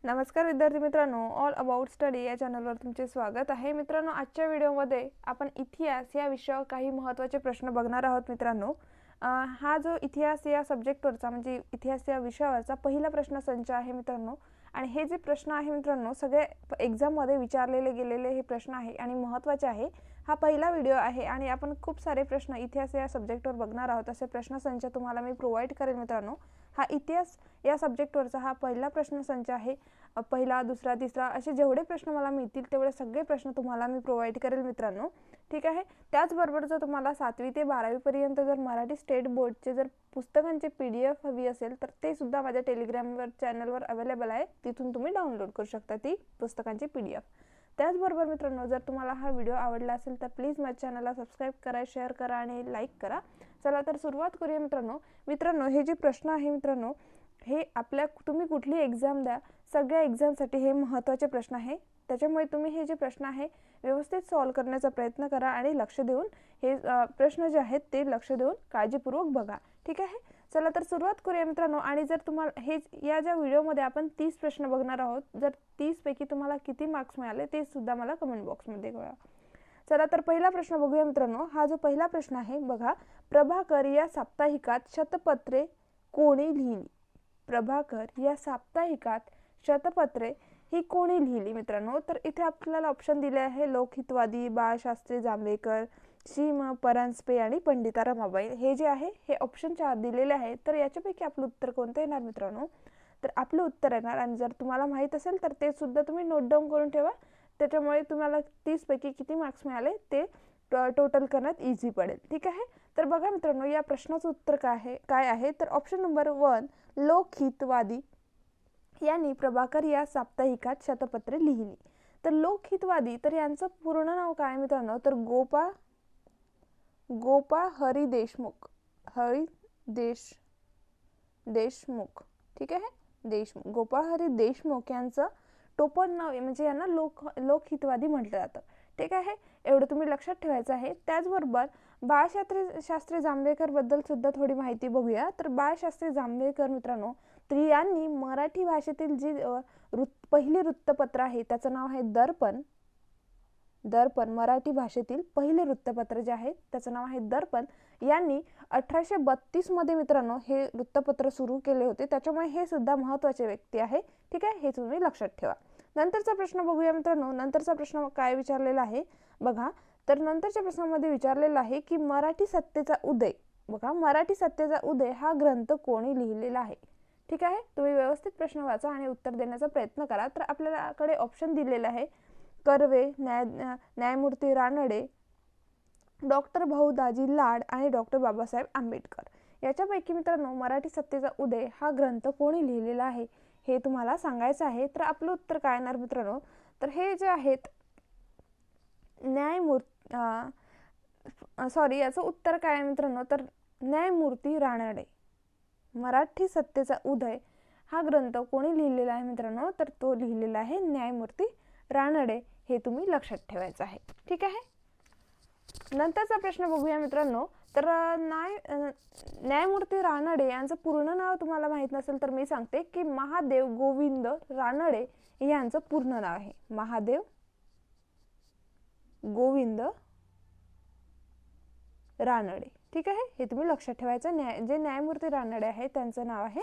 नमस्कार विद्यार्थी मित्रांनो, ऑल अबाउट स्टडी या चॅनलवर तुमचे स्वागत आहे. मित्रांनो, आजच्या व्हिडिओमध्ये आपण इतिहास या विषयावर काही महत्त्वाचे प्रश्न बघणार आहोत. मित्रांनो, हा जो इतिहास या सब्जेक्टवरचा म्हणजे इतिहास या विषयावरचा पहिला प्रश्नसंच आहे मित्रांनो. आणि हे जे प्रश्न आहे मित्रांनो, सगळे एक्झाममध्ये विचारलेले गेलेले हे प्रश्न आहे आणि महत्त्वाचे आहे. हा पहिला व्हिडिओ आहे आणि आपण खूप सारे प्रश्न इतिहास या सब्जेक्टवर बघणार आहोत. असे प्रश्नसंच तुम्हाला मी प्रोव्हाइड करेल मित्रांनो. हा इतिहास या सब्जेक्टवरचा हा पहिला प्रश्नसंच आहे. पहिला, दुसरा, तिसरा असे जेवढे प्रश्न मला मिळतील तेवढे सगळे प्रश्न तुम्हाला मी प्रोव्हाइड करेल मित्रांनो. ठीक आहे. त्याचबरोबर जर तुम्हाला 7वी ते 12वी पर्यंत जर मराठी स्टेट बोर्डचे जर पुस्तकांची PDF हवी असेल तर ते सुद्धा माझ्या टेलिग्रामवर चॅनलवर अवेलेबल आहे. तिथून तुम्ही डाउनलोड करू शकता ती पुस्तकांची PDF. त्याचबरोबर मित्रांनो, जर तुम्हाला हा व्हिडिओ आवडला असेल तर प्लीज माझ्या चॅनलला सबस्क्राईब करा, शेअर करा आणि लाईक करा. चला तर सुरुवात करूया मित्रांनो. मित्रांनो, हे जे प्रश्न आहे मित्रांनो, हे तुम्ही कुठली एक्झाम द्या, सगळ्या एक्झामसाठी हे महत्त्वाचे प्रश्न आहे. त्याच्यामुळे तुम्ही हे जे प्रश्न आहे व्यवस्थित सॉल्व करण्याचा प्रयत्न करा आणि लक्ष देऊन हे प्रश्न जे आहेत ते लक्ष देऊन काळजीपूर्वक बघा. ठीक आहे. चला तर सुरुवात करूया मित्रांनो. आणि जर तुम्हाला हे या ज्या व्हिडिओमध्ये आपण 30 प्रश्न बघणार आहोत, जर 30 पैकी तुम्हाला किती मार्क्स मिळाले ते सुद्धा मला कमेंट बॉक्समध्ये कळवा. चला तर पहिला प्रश्न बघूया मित्रांनो. हा जो पहिला प्रश्न आहे बघा, प्रभाकर या साप्ताहिकात शतपत्रे कोणी लिहिली? प्रभाकर या साप्ताहिकात शतपत्रे ही कोणी लिहिली मित्रांनो? तर इथे आपल्याला ऑप्शन दिले आहे लोकहितवादी, बाळशास्त्री जांभेकर, श्री परांजपे आणि पंडिता रमाबाई. हे जे आहे हे ऑप्शन 4 दिलेले आहे. तर याच्यापैकी आपलं उत्तर कोणतं येणार मित्रांनो? तर आपलं उत्तर येणार, आणि जर तुम्हाला माहीत असेल तर ते सुद्धा तुम्ही नोट डाऊन करून ठेवा. त्याच्यामुळे तुम्हाला 30 पैकी किती मार्क्स मिळाले ते टोटल करण्यात इझी पडेल. ठीक आहे. तर बघा मित्रांनो, या प्रश्नाचं उत्तर काय आहे तर ऑप्शन नंबर 1 लोकहितवादी यांनी प्रभाकर या साप्ताहिकात शतपत्रे लिहिली. तर लोकहितवादी, तर यांचं पूर्ण नाव काय मित्रांनो? तर गोपाळ हरी देशमुख. ठीक आहे. देशमुख, गोपाळ हरी देशमुख यांचं टोपण नाव म्हणजे यांना लोकहितवादी म्हटलं जातं. ठीक आहे. एवढं तुम्ही लक्षात ठेवायचं आहे. त्याचबरोबर बाळशास्त्री जांभेकर बद्दल सुद्धा थोडी माहिती बघूया. तर बाळशास्त्री जांभेकर मित्रांनो, तर यांनी मराठी भाषेतील जी पहिली वृत्तपत्र आहे त्याचं नाव आहे दर्पण. मराठी भाषेतील पहिले वृत्तपत्र जे आहे त्याचं नाव आहे दर्पण. यांनी 1832 मध्ये मित्रांनो हे वृत्तपत्र सुरू केले होते. त्याच्यामुळे हे सुद्धा महत्त्वाचे व्यक्ती आहे. ठीक आहे. हे तुम्ही लक्षात ठेवा. नंतरचा प्रश्न बघूया मित्रांनो. नंतरचा प्रश्न काय विचारलेला आहे बघा. तर नंतरच्या प्रश्नामध्ये विचारलेला आहे की मराठी सत्तेचा उदय, बघा, मराठी सत्तेचा उदय हा ग्रंथ कोणी लिहिलेला आहे? ठीक आहे. तुम्ही व्यवस्थित प्रश्न वाचा आणि उत्तर देण्याचा प्रयत्न करा. तर आपल्याकडे ऑप्शन दिलेले आहे कर्वे, न्यायमूर्ती रानडे, डॉक्टर भाऊ दाजी लाड आणि डॉक्टर बाबासाहेब आंबेडकर. याच्यापैकी मित्रांनो मराठी सत्तेचा उदय हा ग्रंथ कोणी लिहिलेला आहे हे तुम्हाला सांगायचं आहे. तर आपलं उत्तर काय येणार मित्रांनो? तर हे जे आहेत याचं उत्तर काय आहे मित्रांनो? तर न्यायमूर्ती रानडे. मराठी सत्तेचा उदय हा ग्रंथ कोणी लिहिलेला आहे मित्रांनो? तर तो लिहिलेला आहे न्यायमूर्ती रानडे. हे तुम्ही लक्षात ठेवायचं आहे. ठीक आहे. नंतरचा प्रश्न बघूया मित्रांनो. तर न्यायमूर्ती रानडे यांचं पूर्ण नाव तुम्हाला माहित नसेल तर मी सांगते की महादेव गोविंद रानडे हे यांचं पूर्ण नाव आहे. महादेव गोविंद रानडे. ठीक आहे. हे तुम्ही लक्षात ठेवायचं. जे न्यायमूर्ती रानडे आहे त्यांचं नाव आहे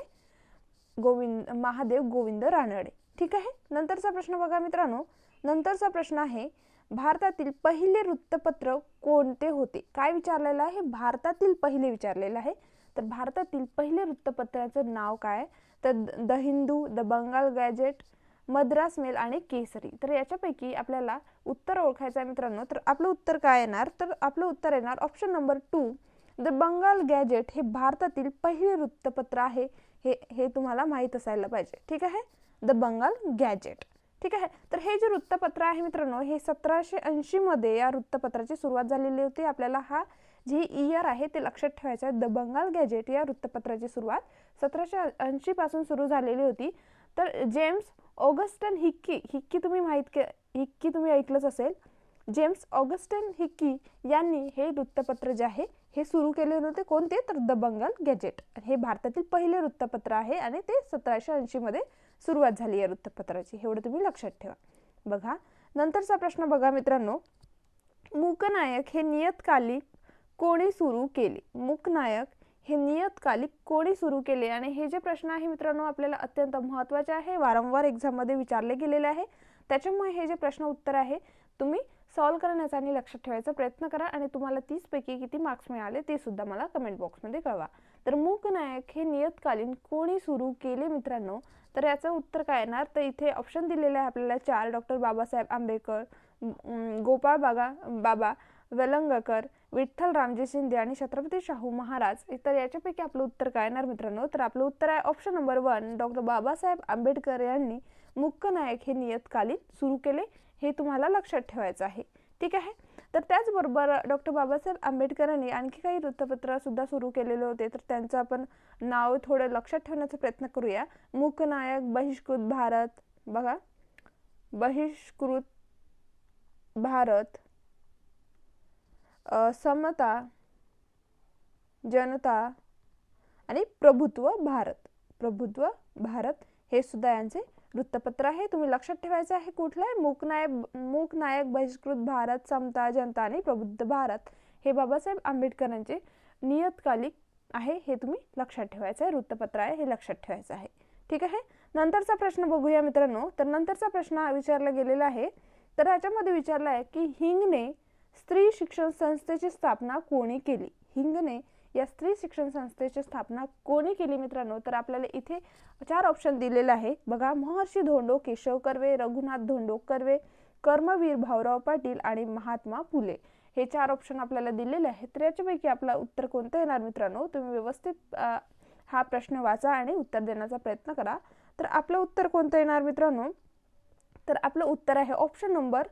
महादेव गोविंद रानडे. ठीक आहे. नंतरचा प्रश्न बघा मित्रांनो. नंतरचा प्रश्न आहे भारतातील पहिले वृत्तपत्र कोणते होते? काय विचारलेलं आहे? भारतातील पहिले विचारलेलं आहे. तर भारतातील पहिले वृत्तपत्राचं नाव काय? तर the Hindu, the Bengal gazette, Madras mail आणि केसरी. तर याच्यापैकी आपल्याला उत्तर ओळखायचं आहे मित्रांनो. तर आपलं उत्तर काय येणार? तर आपलं उत्तर येणार option number 2 the Bengal gazette हे भारतातील पहिले वृत्तपत्र आहे. हे तुम्हाला माहीत असायला पाहिजे. ठीक आहे. The Bengal gazette. ठीक आहे. तर हे जे वृत्तपत्र आहे मित्रांनो हे 1780 मध्ये या वृत्तपत्राची सुरुवात झालेली होती. आपल्याला हा जे इयर आहे ते लक्षात ठेवायचं आहे. द बंगाल गॅजेट या वृत्तपत्राची सुरुवात 1780 पासून सुरू झालेली होती. तर जेम्स ऑगस्टन हिक्की तुम्ही ऐकलंच असेल. जेम्स ऑगस्टन हिक्की यांनी हे वृत्तपत्र जे आहे हे सुरू केले होते कोणते, तर द बंगाल गॅजेट. हे भारतातील पहिले वृत्तपत्र आहे आणि ते 1780 मध्ये सुरुवात झाली या वृत्तपत्राची. एवढं तुम्ही लक्षात ठेवा. बघा नंतरचा प्रश्न बघा मित्रांनो, मूकनायक हे नियतकालिक कोणी सुरू केले? मूकनायक हे नियतकालिक कोणी सुरू केले? आणि हे जे प्रश्न आहे मित्रांनो आपल्याला अत्यंत महत्त्वाचे आहे, वारंवार एक्झाममध्ये विचारले गेलेले आहे. त्याच्यामुळे हे जे प्रश्न उत्तर आहे तुम्ही सॉल्व करण्याचा आणि लक्षात ठेवायचा प्रयत्न करा आणि तुम्हाला 30 पैकी किती मार्क्स मिळाले ते सुद्धा मला कमेंट बॉक्समध्ये कळवा. तर मूकनायक हे नियतकालीन कोणी सुरू केले मित्रांनो? तर याचं उत्तर काय येणार, तर इथे ऑप्शन दिलेले आहे आपल्याला 4. डॉक्टर बाबासाहेब आंबेडकर, गोपाळ बाबा वेलंगकर, विठ्ठल रामजी शिंदे आणि छत्रपती शाहू महाराज. तर याच्यापैकी आपलं उत्तर काय येणार मित्रांनो? तर आपलं उत्तर आहे option number 1. Doctor Babasaheb Ambedkar यांनी मूकनायक हे नियतकालीन सुरू केले. हे तुम्हाला लक्षात ठेवायचं आहे. ठीक आहे. तर त्याचबरोबर डॉक्टर बाबासाहेब आंबेडकरांनी आणखी काही वृत्तपत्र सुद्धा सुरू केलेले होते, तर त्यांचं आपण नाव थोडं लक्षात ठेवण्याचा प्रयत्न करूया. मूकनायक, बहिष्कृत भारत, बघा बहिष्कृत भारत, समता, जनता आणि प्रभुत्व भारत हे सुद्धा यांचे वृत्तपत्र आहे. तुम्ही लक्षात ठेवायचं आहे कुठलं आहे, मूकनायक, बहिष्कृत भारत, समता, जनता आणि प्रबुद्ध भारत हे बाबासाहेब आंबेडकरांचे नियतकालिक आहे. हे तुम्ही लक्षात ठेवायचं आहे, वृत्तपत्र आहे हे लक्षात ठेवायचं आहे. ठीक आहे. नंतरचा प्रश्न बघूया मित्रांनो. तर नंतरचा प्रश्न विचारला गेलेला आहे. तर याच्यामध्ये विचारला आहे की हिंगणे स्त्री शिक्षण संस्थेची स्थापना कोणी केली? हिंगणे या स्त्री शिक्षण संस्थेची स्थापना कोणी केली मित्रांनो? तर आपल्याला इथे 4 ऑप्शन दिलेले आहे. बघा महर्षी धोंडो केशव कर्वे, रघुनाथ धोंडो कर्वे, कर्मवीर भाऊराव पाटील आणि महात्मा फुले. हे 4 ऑप्शन आपल्याला दिलेले आहेत. तर याच्यापैकी आपला उत्तर कोणतं येणार मित्रांनो? तुम्ही व्यवस्थित हा प्रश्न वाचा आणि उत्तर देण्याचा प्रयत्न करा. तर आपलं उत्तर कोणतं येणार मित्रांनो? तर आपलं उत्तर आहे ऑप्शन नंबर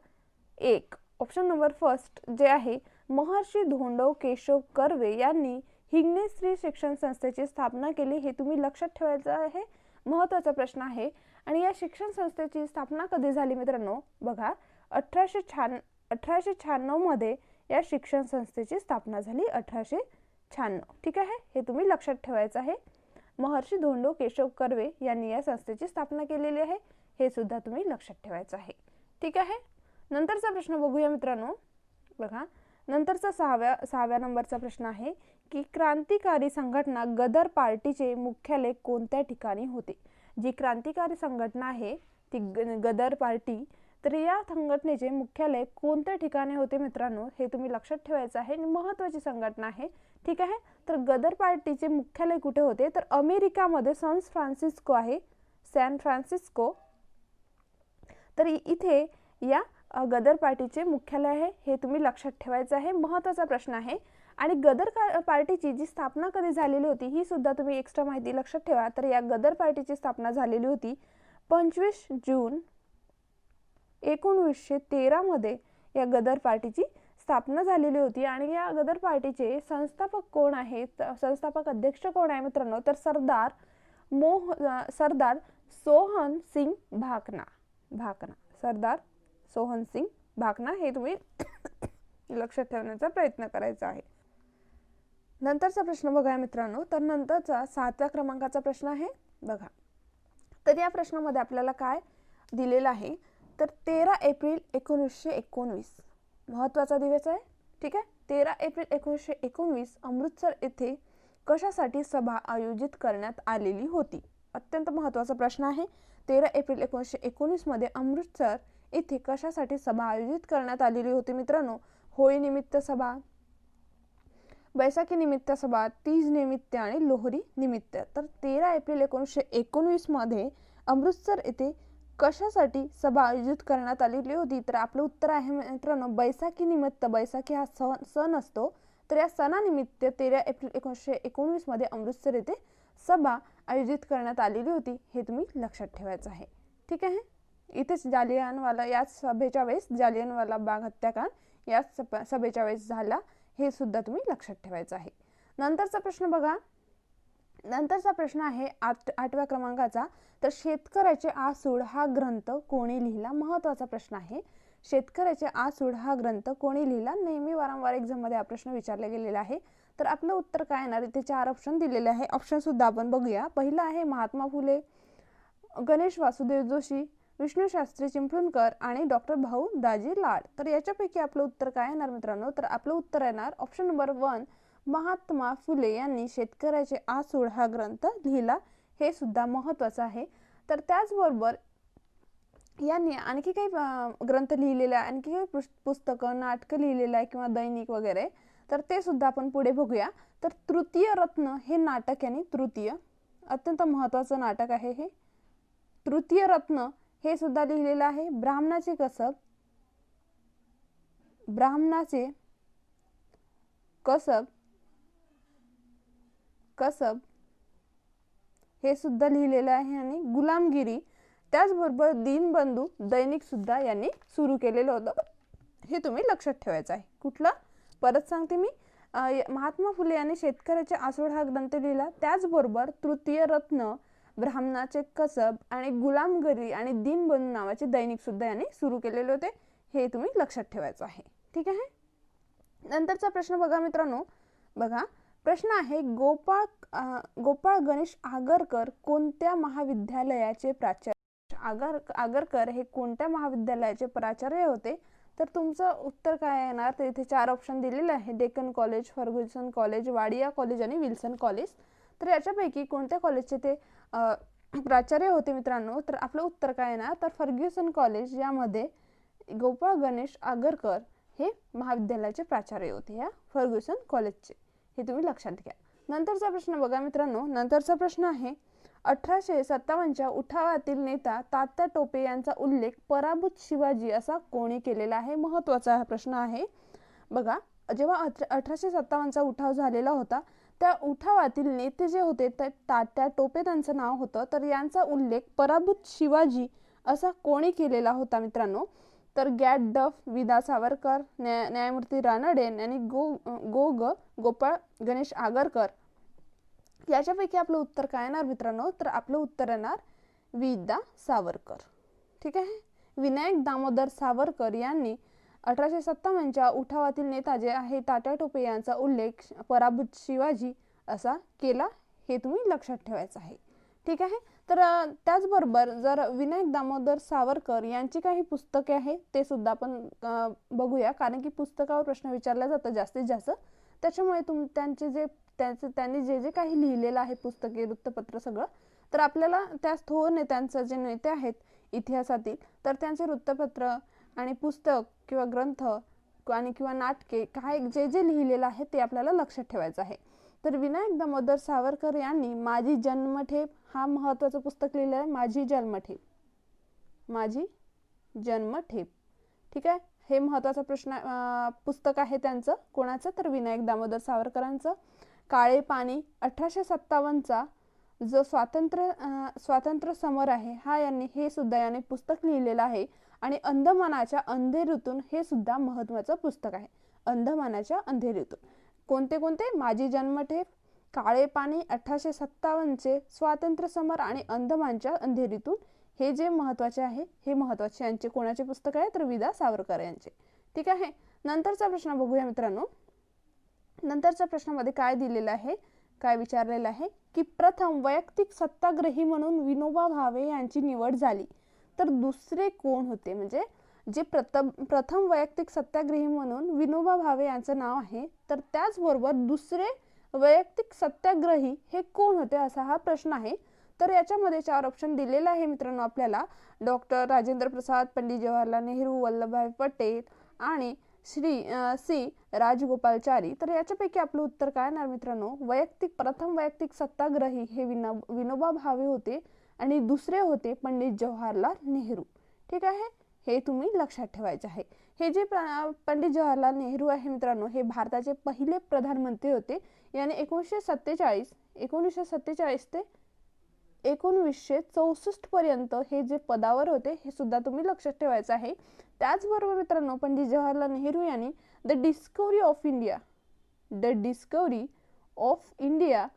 1. ऑप्शन नंबर 1 जे आहे, महर्षी धोंडो केशव कर्वे यांनी हिंगणे स्त्री शिक्षण संस्थेची स्थापना केली. हे तुम्ही लक्षात ठेवायचं आहे, महत्त्वाचा प्रश्न आहे. आणि या शिक्षण संस्थेची स्थापना कधी झाली मित्रांनो? बघा 1896 मध्ये या शिक्षण संस्थेची स्थापना झाली. 1896. ठीक आहे. हे तुम्ही लक्षात ठेवायचं आहे. महर्षी धोंडो केशव कर्वे यांनी या संस्थेची स्थापना केलेली आहे. हे सुद्धा तुम्ही लक्षात ठेवायचं आहे. ठीक आहे. नंतरचा प्रश्न बघूया मित्रांनो. बघा नंतरचा 6व्या नंबरचा प्रश्न आहे की क्रांतिकारी संघटना गदर पार्टीचे मुख्यालय कोणत्या ठिकाणी होते? जी क्रांतिकारी संघटना आहे ती गदर पार्टी, तर या संघटनेचे मुख्यालय कोणत्या ठिकाणी होते मित्रांनो? हे तुम्ही लक्षात ठेवायचं आहे. महत्त्वाची संघटना आहे. ठीक आहे. तर गदर पार्टीचे मुख्यालय कुठे होते? तर अमेरिकामध्ये सॅन फ्रान्सिस्को. तर इथे या गदर पार्टीचे मुख्यालय आहे. हे तुम्ही लक्षात ठेवायचं आहे, महत्त्वाचा प्रश्न आहे. आणि गदर पार्टीची जी स्थापना कधी झालेली होती ही सुद्धा तुम्ही एक्स्ट्रा माहिती लक्षात ठेवा. तर या गदर पार्टीची स्थापना झालेली होती 25 जून 1913 मध्ये या गदर पार्टीची स्थापना झालेली होती. आणि या गदर पार्टीचे संस्थापक कोण आहेत? संस्थापक अध्यक्ष कोण आहे मित्रांनो? तर सरदार सोहन सिंग भाकना. सरदार सोहन सिंग भाकना. हे तुम्ही लक्षात ठेवण्याचा प्रयत्न करायचा आहे. नंतरचा प्रश्न बघा मित्रांनो. तर नंतरचा 7व्या क्रमांकाचा प्रश्न आहे. बघा तर या प्रश्नामध्ये आपल्याला काय दिलेलं आहे? तर 13 एप्रिल 1919 महत्त्वाचा दिवस आहे. ठीक आहे. 13 एप्रिल 1919 अमृतसर येथे कशासाठी सभा आयोजित करण्यात आलेली होती? अत्यंत महत्त्वाचा प्रश्न आहे. 13 एप्रिल 1919 मध्ये अमृतसर येथे कशासाठी सभा आयोजित करण्यात आलेली होती मित्रांनो? होळी निमित्त सभा, बैसाखी निमित्त सभा, तीज निमित्त आणि लोहरी निमित्त. तर 13 एप्रिल 1919 मध्ये अमृतसर येथे कशासाठी सभा आयोजित करण्यात आलेली होती? तर आपलं उत्तर आहे मित्रांनो बैसाखी निमित्त. बैसाखी हा सण असतो. तर या सणानिमित्त 13 एप्रिल 1919 मध्ये अमृतसर येथे सभा आयोजित करण्यात आलेली होती. हे तुम्ही लक्षात ठेवायचं आहे. ठीक आहे. इथेच याच सभेच्या वेळेस जालियनवाला बाग हत्याकांड या सभेच्या वेळेस झाला. हे सुद्धा तुम्ही लक्षात ठेवायचं आहे. नंतरचा प्रश्न बघा. नंतरचा प्रश्न आहे 8व्या क्रमांकाचा. तर शेतकऱ्याचे आसूड हा ग्रंथ कोणी लिहिला? महत्त्वाचा प्रश्न आहे. शेतकऱ्याचे आसूड हा ग्रंथ कोणी लिहिला? नेहमी वारंवार एक्झाम मध्ये हा प्रश्न विचारला गेलेला आहे. तर आपलं उत्तर काय येणार? इथे 4 ऑप्शन दिलेले आहे. ऑप्शन सुद्धा आपण बघूया. पहिला आहे महात्मा फुले, गणेश वासुदेव जोशी, विष्णू शास्त्री चिपळूणकर आणि डॉक्टर भाऊ दाजी लाड. तर याच्यापैकी आपलं उत्तर काय येणार मित्रांनो? तर आपलं उत्तर येणार ऑप्शन नंबर 1, महात्मा फुले यांनी शेतकऱ्याचे आसूड हा ग्रंथ लिहिला. हे सुद्धा महत्त्वाचं आहे. तर त्याचबरोबर यांनी आणखी काही ग्रंथ लिहिलेले आहे, आणखी काही पुस्तकं, नाटकं लिहिलेलं आहे किंवा दैनिक वगैरे, तर ते सुद्धा आपण पुढे बघूया. तर तृतीय रत्न हे नाटक यांनी, तृतीय अत्यंत महत्त्वाचं नाटक आहे हे, तृतीय रत्न हे सुद्धा लिहिलेलं आहे. ब्राह्मणाचे कसब, ब्राह्मणाचे कसब, कसब हे सुद्धा लिहिलेलं आहे. आणि गुलामगिरी, त्याचबरोबर दीनबंधू दैनिक सुद्धा यांनी सुरू केलेलं होतं. हे तुम्ही लक्षात ठेवायचं आहे. कुठलं? परत सांगते मी, महात्मा फुले यांनी शेतकऱ्याचे आसूड हा ग्रंथ लिहिला. त्याचबरोबर तृतीय रत्न, ब्राह्मणाचे कसब आणि गुलामगिरी आणि दीनबंधू नावाचे दैनिक सुद्धा यांनी सुरू केलेले होते. हे तुम्ही लक्षात ठेवायचं आहे. ठीक आहे. नंतरचा प्रश्न बघा मित्रांनो. बघा, प्रश्न आहे गोपाळ गणेश आगरकर कोणत्या महाविद्यालयाचे प्राचार्य? आगरकर हे कोणत्या महाविद्यालयाचे प्राचार्य होते? तर तुमचं उत्तर काय येणार? तर इथे 4 ऑप्शन दिलेले आहे. Deccan college, Fergusson college, Wadia college आणि विल्सन कॉलेज. तर याच्यापैकी कोणत्या कॉलेजचे ते प्राचार्य होते मित्रांनो? तर आपलं उत्तर काय येणार? तर फर्ग्युसन कॉलेज यामध्ये गोपाळ गणेश आगरकर हे महाविद्यालयाचे प्राचार्य होते, या फर्ग्युसन कॉलेजचे. हे तुम्ही लक्षात घ्या. नंतरचा प्रश्न बघा मित्रांनो. नंतरचा प्रश्न आहे 1857च्या उठावातील नेता तात्या टोपे यांचा उल्लेख पराभूत शिवाजी असा कोणी केलेला आहे? महत्त्वाचा हा प्रश्न आहे. बघा, जेव्हा 1857चा उठाव झालेला होता, त्या उठावातील नेते जे होते ते तात्या टोपे त्यांचं नाव होतं. तर यांचा उल्लेख पराभूत शिवाजी असा कोणी केलेला होता मित्रांनो? तर गॅट डफ, विदा सावरकर, न्यायमूर्ती रानडे आणि गोपाळ गणेश आगरकर. याच्यापैकी आपलं उत्तर काय येणार मित्रांनो? तर आपलं उत्तर येणार विदा सावरकर. ठीक आहे. विनायक दामोदर सावरकर यांनी 1857च्या उठावातील नेता जे आहे तात्या टोपे यांचा उल्लेख पराभूत शिवाजी असा केला. हे तुम्ही लक्षात ठेवायचं आहे. ठीक आहे. तर त्याचबरोबर जर विनायक दामोदर सावरकर यांची काही पुस्तके आहेत ते सुद्धा आपण बघूया, कारण की पुस्तकावर प्रश्न विचारला जातं जास्तीत जास्त. त्याच्यामुळे त्यांनी जे काही लिहिलेलं आहे, पुस्तके, वृत्तपत्र सगळं, तर आपल्याला त्या थोर नेत्यांचं जे नेते आहेत इतिहासातील, तर त्यांचे वृत्तपत्र आणि पुस्तक किंवा ग्रंथ आणि किंवा नाटके काय जे लिहिलेलं आहे ते आपल्याला लक्षात ठेवायचं आहे. तर विनायक दामोदर सावरकर यांनी माझी जन्मठेप हा महत्त्वाचं पुस्तक लिहिलं आहे. माझी जन्मठेप, माझी जन्मठेप. ठीक आहे. हे महत्त्वाचं पुस्तक आहे त्यांचं. कोणाचं? तर विनायक दामोदर सावरकरांचं. काळे पाणी 1857चा जो स्वातंत्र्य समर आहे हे सुद्धा याने पुस्तक लिहिलेलं आहे. आणि अंदमानाच्या अंधेरीतून हे सुद्धा महत्त्वाचं पुस्तक आहे. अंदमानाच्या अंधेरीतून कोणते? माझी जन्मठेप, काळे पाणी, 1857चे स्वातंत्र्य समर आणि अंदमानच्या अंधेरीतून. हे जे महत्त्वाचे आहे, हे महत्त्वाचे यांचे कोणाचे पुस्तक आहे? तर विदा सावरकर यांचे. ठीक आहे. नंतरचा प्रश्न बघूया मित्रांनो. नंतरच्या प्रश्नामध्ये काय दिलेलं आहे, काय विचारलेलं आहे की प्रथम वैयक्तिक सत्याग्रही म्हणून विनोबा भावे यांची निवड झाली, तर दुसरे कोण होते? म्हणजे जे प्रथम वैयक्तिक सत्याग्रही म्हणून विनोबा भावे यांचं नाव आहे, तर त्याचबरोबर दुसरे वैयक्तिक सत्याग्रही हे कोण होते असा हा प्रश्न आहे. तर याच्यामध्ये 4 ऑप्शन दिलेले आहे मित्रांनो आपल्याला. डॉक्टर राजेंद्र प्रसाद, पंडित जवाहरलाल नेहरू, वल्लभभाई पटेल आणि सी राजगोपालचारी. तर याच्यापैकी आपलं उत्तर काय येणार मित्रांनो? प्रथम वैयक्तिक सत्याग्रही हे विनोबा भावे होते आणि दुसरे होते पंडित जवाहरलाल नेहरू. ठीक आहे. हे तुम्ही लक्षात ठेवायचे आहे. हे जे पंडित जवाहरलाल नेहरू आहे मित्रांनो, हे भारताचे पहिले प्रधानमंत्री होते. याने 1947 ते 1964 पर्यंत हे जे पदावर होते हे सुद्धा तुम्ही लक्षात ठेवायचं आहे. त्याचबरोबर मित्रांनो, पंडित जवाहरलाल नेहरू यांनी द डिस्कवरी ऑफ इंडिया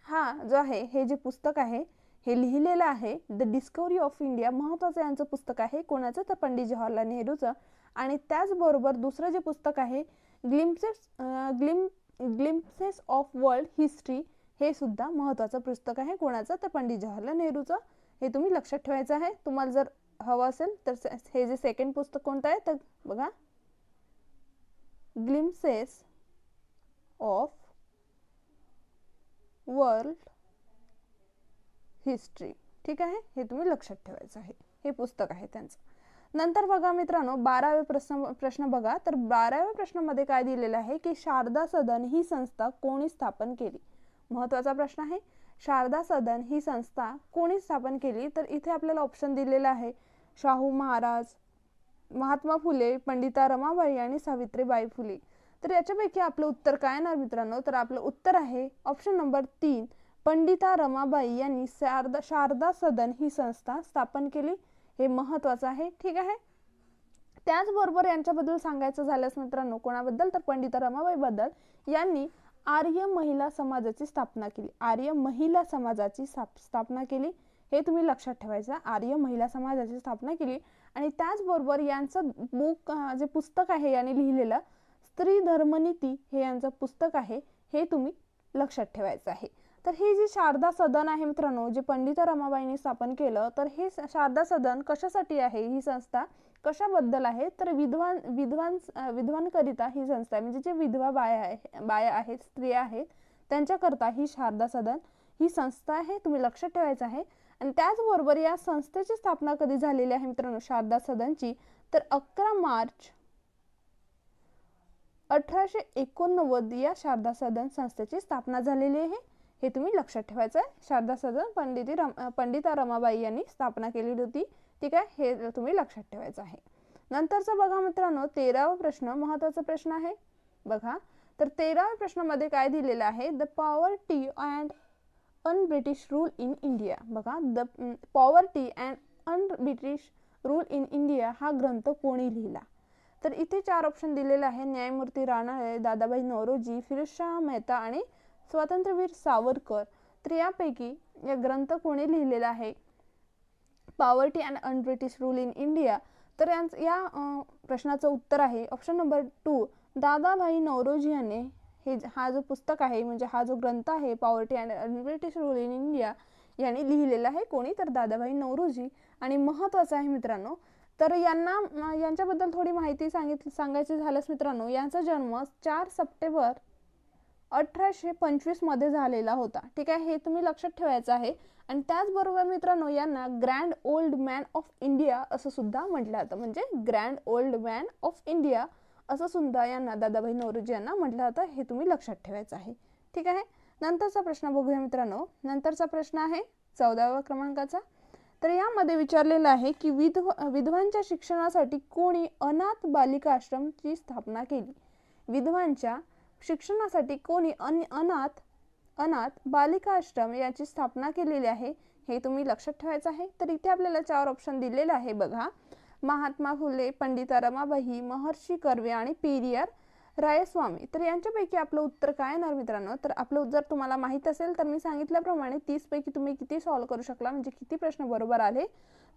हा जो आहे, हे जे पुस्तक आहे हे लिहिलेलं आहे. द डिस्कवरी ऑफ इंडिया महत्त्वाचं यांचं पुस्तक आहे. कोणाचं? तर पंडित जवाहरलाल नेहरूचं. आणि त्याचबरोबर दुसरं जे पुस्तक आहे ग्लिम्प्सेस ऑफ वर्ल्ड हिस्ट्री हे सुद्धा महत्त्वाचं पुस्तक आहे. कोणाचं? तर पंडित जवाहरलाल नेहरूचं. हे तुम्ही लक्षात ठेवायचं आहे. तुम्हाला जर हवं असेल तर हे जे सेकंड पुस्तक कोणतं आहे तर बघा, ग्लिम्प्सेस ऑफ वर्ल्ड हिस्ट्री. ठीक आहे, हे तुम्ही लक्षात ठेवायचं आहे. हे पुस्तक आहे त्यांचं. नंतर बघा मित्रांनो, 12वे प्रश्न बघा. तर 12व्या प्रश्नामध्ये काय दिलेलं आहे की शारदा सदन ही संस्था कोणी स्थापन केली? महत्त्वाचा प्रश्न आहे. शारदा सदन ही संस्था कोणी स्थापन केली? तर इथे आपल्याला ऑप्शन दिलेला आहे शाहू महाराज, महात्मा फुले, पंडिता रमाबाई आणि सावित्रीबाई फुले. तर याच्यापैकी आपलं उत्तर काय येणार मित्रांनो? तर आपलं उत्तर आहे ऑप्शन नंबर 3, पंडिता रमाबाई यांनी शारदा सदन ही संस्था स्थापन केली. हे महत्त्वाचं आहे. ठीक आहे. त्याचबरोबर यांच्याबद्दल सांगायचं झाल्यास मित्रांनो, कोणाबद्दल? तर पंडिता रमाबाई बद्दल. यांनी आर्य महिला समाजाची स्थापना केली. आर्य महिला समाजाची स्थापना केली. हे तुम्ही लक्षात ठेवायचं. आर्य महिला समाजाची स्थापना केली. आणि त्याचबरोबर यांचं जे पुस्तक आहे यांनी लिहिलेलं स्त्री धर्मनीती हे यांचं पुस्तक आहे. हे तुम्ही लक्षात ठेवायचं आहे. तर हे जे शारदा सदन आहे मित्रांनो, जे पंडिता रमाबाईंनी स्थापन केलं, तर हे शारदा सदन कशासाठी आहे? ही संस्था कशाबद्दल आहे? तर विधवांकरिता ही संस्था आहे. म्हणजे जे विधवा बाया आहेत, स्त्रिया आहेत, त्यांच्याकरता ही शारदा सदन ही संस्था आहे. तुम्ही लक्षात ठेवायचं आहे. आणि त्याचबरोबर या संस्थेची स्थापना कधी झालेली आहे मित्रांनो शारदा सदनची? तर 11 मार्च 1889 या शारदा सदन संस्थेची स्थापना झालेली आहे. हे तुम्ही लक्षात ठेवायचं आहे. शारदा सदन पंडिता रमाबाई यांनी स्थापना केलेली होती. ठीक आहे, हे तुम्ही लक्षात ठेवायचं आहे. नंतरचा बघा मित्रांनो, 13वा प्रश्न महत्त्वाचा प्रश्न आहे. बघा, तर 13व्या प्रश्नामध्ये काय दिलेलं आहे? The poverty and un British rule in India. बघा, the poverty and un British rule in India हा ग्रंथ कोणी लिहिला? तर इथे 4 ऑप्शन दिलेले आहे. न्यायमूर्ती रानडे, दादाभाई नौरोजी, फिरोजशाह मेहता आणि स्वातंत्र्यवीर सावरकर. तर यापैकी या ग्रंथ कोणी लिहिलेला आहे? Poverty and un British rule in India. तर या प्रश्नाचं उत्तर आहे ऑप्शन नंबर 2, दादाभाई नौरोजी यांनी हा जो पुस्तक आहे, म्हणजे हा जो ग्रंथ आहे poverty and un British rule in India, यांनी लिहिलेला आहे. कोणी? तर दादाभाई नौरोजी. आणि महत्त्वाचं आहे मित्रांनो, तर यांच्याबद्दल थोडी माहिती सांगायची झाल्यास मित्रांनो, यांचा जन्म 4 सप्टेंबर 1825 मध्ये झालेला होता. ठीक आहे, हे तुम्ही लक्षात ठेवायचं आहे. आणि त्याचबरोबर मित्रांनो, यांना grand old man of India असं सुद्धा म्हटलं जातं. म्हणजे grand old man of India असं सुद्धा यांना दादाभाई नौरोजी यांना म्हटलं जातं. हे तुम्ही लक्षात ठेवायचं आहे. ठीक आहे. नंतरचा प्रश्न बघूया मित्रांनो. नंतरचा प्रश्न आहे 14व्या क्रमांकाचा. तर यामध्ये विचारलेलं आहे की विधवांच्या शिक्षणासाठी कोणी अनाथ बालिका आश्रमची स्थापना केली? विधवांच्या शिक्षणासाठी कोणी अनाथ बालिका आश्रम याची स्थापना केलेली आहे? हे तुम्ही लक्षात ठेवायचं आहे. तर इथे आपल्याला 4 ऑप्शन दिलेले आहे. बघा, महात्मा फुले, पंडिता रमाबाई, महर्षी कर्वे आणि पेरियार रायस्वामी. तर यांच्यापैकी आपलं उत्तर काय येणार मित्रांनो? तर आपलं जर तुम्हाला माहित असेल तर मी सांगितल्याप्रमाणे 30 पैकी तुम्ही किती सॉल्व्ह करू शकला, म्हणजे किती प्रश्न बरोबर आले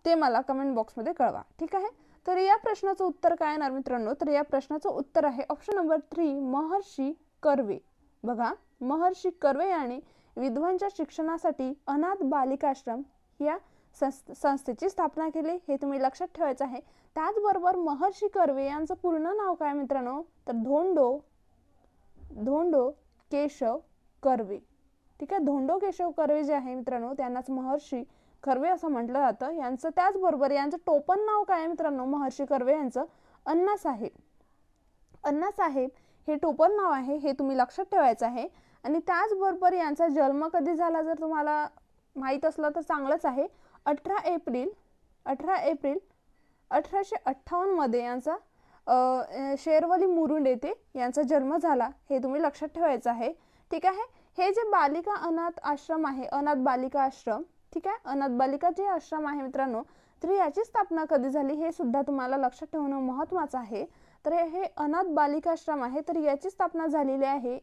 ते मला कमेंट बॉक्समध्ये कळवा. ठीक आहे. तर या प्रश्नाचं उत्तर काय येणार मित्रांनो? तर या प्रश्नाचं उत्तर आहे ऑप्शन नंबर 3, महर्षी कर्वे. बघा, महर्षी कर्वे यांनी विधवांच्या शिक्षणासाठी अनाथ बालिकाश्रम या संस्थेची स्थापना केली. हे तुम्ही लक्षात ठेवायचं आहे. त्याचबरोबर महर्षी कर्वे यांचं पूर्ण नाव काय मित्रांनो? तर धोंडो केशव कर्वे. ठीक आहे, धोंडो केशव कर्वे जे आहे मित्रांनो, त्यांनाच महर्षी कर्वे असं म्हटलं जातं. यांचं त्याचबरोबर यांचं टोपण नाव काय आहे मित्रांनो? महर्षी कर्वे यांचं अण्णासाहेब. अण्णासाहेब हे टोपण नाव आहे. हे तुम्ही लक्षात ठेवायचं आहे. आणि त्याचबरोबर यांचा जन्म कधी झाला जर तुम्हाला माहीत असलं तर चांगलंच आहे. 18 एप्रिल 1858 मध्ये यांचा शेरवली मुरुंड येथे यांचा जन्म झाला. हे तुम्ही लक्षात ठेवायचं आहे. ठीक आहे. हे जे बालिका अनाथ आश्रम आहे, अनाथ बालिका आश्रम, ठीक आहे, अनाथ बालिका जे आश्रम आहे मित्रांनो, तर याची स्थापना कधी झाली हे सुद्धा तुम्हाला लक्षात ठेवणं महत्त्वाचं आहे. तर हे अनाथ बालिका आश्रम आहे, तर याची स्थापना झालेली आहे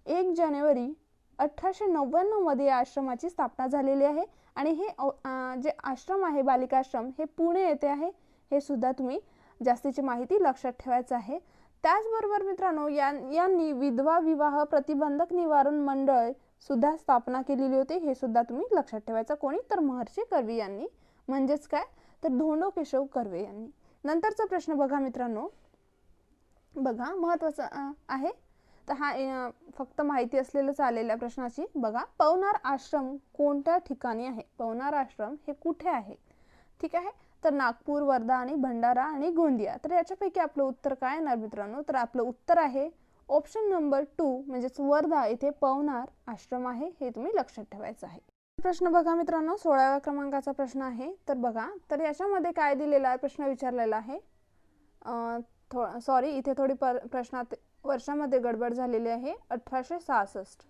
1 जानेवारी 1899 मध्ये या आश्रमाची स्थापना झालेली आहे. आणि हे जे आश्रम आहे बालिका आश्रम हे पुणे येथे आहे. हे सुद्धा तुम्ही जास्तीची माहिती लक्षात ठेवायचं आहे. त्याचबरोबर मित्रांनो यांनी विधवा विवाह प्रतिबंधक निवारण मंडळ सुद्धा स्थापना केलेली होती, हे सुद्धा तुम्ही लक्षात ठेवायचं. कोणी? तर महर्षी कर्वे यांनी, म्हणजेच काय तर धोंडो केशव कर्वे यांनी. नंतरचा प्रश्न बघा मित्रांनो, बघा महत्वाचा आहे, तर हा फक्त माहिती असलेलं चालेल प्रश्नाची. बघा, पवनार आश्रम कोणत्या ठिकाणी आहे? पवनार आश्रम हे कुठे आहे? ठीक आहे, तर नागपूर, वर्धा आणि भंडारा आणि गोंदिया. तर याच्यापैकी आपलं उत्तर काय येणार मित्रांनो? तर आपलं उत्तर आहे ऑप्शन नंबर 2 म्हणजेच वर्धा येथे पवनार आश्रम आहे, हे तुम्ही लक्षात ठेवायचं आहे. प्रश्न बघा मित्रांनो, 16व्या क्रमांकाचा प्रश्न आहे. तर बघा, तर याच्यामध्ये काय दिलेला आहे, प्रश्न विचारलेला आहे. सॉरी, इथे थोडी प्रश्नात वर्षामध्ये गडबड झालेली आहे. 1866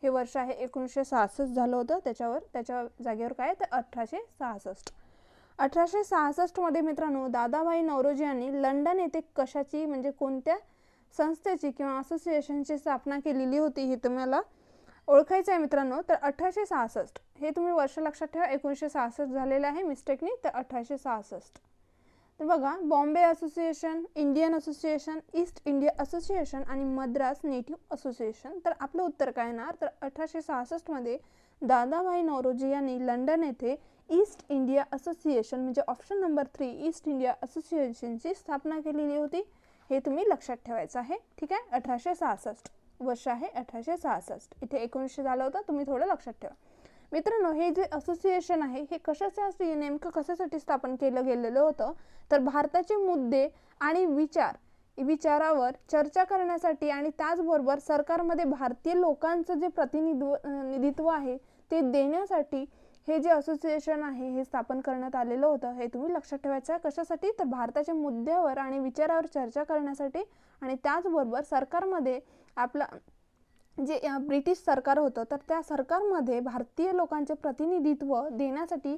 हे वर्ष आहे. 1966 झालं होतं, त्याच्या जागेवर काय तर 1866. 1866 मध्ये मित्रांनो दादाभाई नौरोजी यांनी लंडन येथे कशाची म्हणजे कोणत्या संस्थेची किंवा असोसिएशनची स्थापना केलेली होती, हे तुम्हाला ओळखायचं आहे मित्रांनो. तर 1866 हे तुम्ही वर्ष लक्षात ठेवा. 1966 झालेलं आहे मिस्टेकनी, तर 1866. तर बघा, Bombay association, Indian association, east India association आणि मद्रास नेटिव्ह असोसिएशन. तर आपलं उत्तर काय येणार? तर 1866 मध्ये दादाभाई नौरोजी यांनी लंडन येथे ईस्ट इंडिया असोसिएशन म्हणजे ऑप्शन नंबर 3 ईस्ट इंडिया असोसिएशनची स्थापना केलेली होती, हे तुम्ही लक्षात ठेवायचं आहे. ठीक आहे, 1866 वर्ष आहे 1866. इथे 1900 झालं होतं, तुम्ही थोडं लक्षात ठेवा मित्रांनो. हे जे असोसिएशन आहे हे कशासाठी नेमकं कशासाठी स्थापन केलं गेलेलं होतं? तर भारताचे मुद्दे आणि विचारावर चर्चा करण्यासाठी आणि त्याचबरोबर सरकारमध्ये भारतीय लोकांचं जे प्रतिनिधित्व आहे ते देण्यासाठी हे जे असोसिएशन आहे हे स्थापन करण्यात आलेलं होतं, हे तुम्ही लक्षात ठेवायचं आहे. कशासाठी? तर भारताच्या मुद्द्यावर आणि विचारावर चर्चा करण्यासाठी आणि त्याचबरोबर सरकारमध्ये आपलं जे ब्रिटिश सरकार होतं तर त्या सरकारमध्ये भारतीय लोकांचे प्रतिनिधित्व देण्यासाठी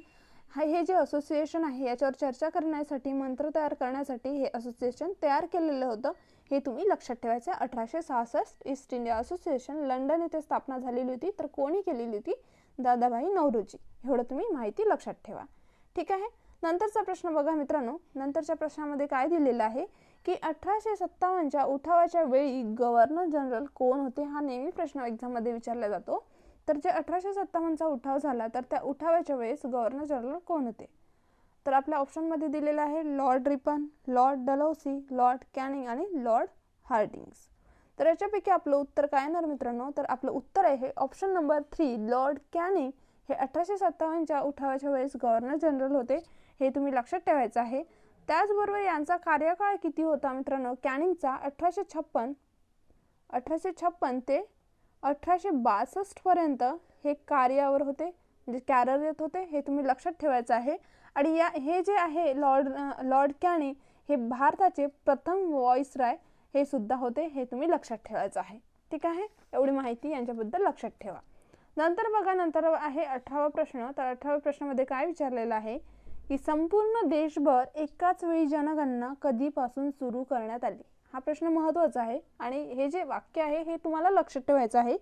हे जे असोसिएशन आहे याच्यावर चर्चा करण्यासाठी, मंत्र तयार करण्यासाठी हे असोसिएशन तयार केलेलं होतं, हे तुम्ही लक्षात ठेवायचं. 1866 ईस्ट इंडिया असोसिएशन लंडन येथे स्थापना झालेली होती. तर कोणी केलेली होती? दादाभाई नौरोजी. एवढं तुम्ही माहिती लक्षात ठेवा. ठीक आहे, नंतरचा प्रश्न बघा मित्रांनो. नंतरच्या प्रश्नामध्ये काय दिलेलं आहे की 1857च्या उठावाच्या वेळी गव्हर्नर जनरल कोण होते? हा नेहमी प्रश्न एक्झाममध्ये विचारला जातो. तर जे 1857चा उठाव झाला तर त्या उठावाच्या वेळेस गव्हर्नर जनरल कोण होते? तर आपल्या ऑप्शनमध्ये दिलेलं आहे lord Ripon, Lord Dalhousie, Lord Canning आणि लॉर्ड हार्डिंग्स. तर याच्यापैकी आपलं उत्तर काय येणार मित्रांनो? तर आपलं उत्तर आहे ऑप्शन नंबर 3 लॉर्ड कॅनिंग हे 1857च्या उठावाच्या वेळेस गव्हर्नर जनरल होते, हे तुम्ही लक्षात ठेवायचं आहे. त्याचबरोबर यांचा कार्यकाळ किती होता मित्रांनो? कॅनिंगचा 1856 ते 1862 पर्यंत हे कार्यावर होते, म्हणजे कार्यरत होते, हे तुम्ही लक्षात ठेवायचं आहे. आणि हे जे आहे लॉर्ड कॅनिंग हे भारताचे प्रथम व्हॉइसरॉय हे सुद्धा होते, हे तुम्ही लक्षात ठेवायचं आहे. ठीक आहे, एवढी माहिती यांच्याबद्दल लक्षात ठेवा. नंतर बघा, नंतर आहे 18वा प्रश्न. तर 18व्या प्रश्नामध्ये काय विचारलेलं आहे की संपूर्ण देशभर एकाच वेळी जनगणना कधीपासून सुरू करण्यात आली? हा प्रश्न महत्त्वाचा आहे आणि हे जे वाक्य आहे हे तुम्हाला लक्षात ठेवायचं आहे.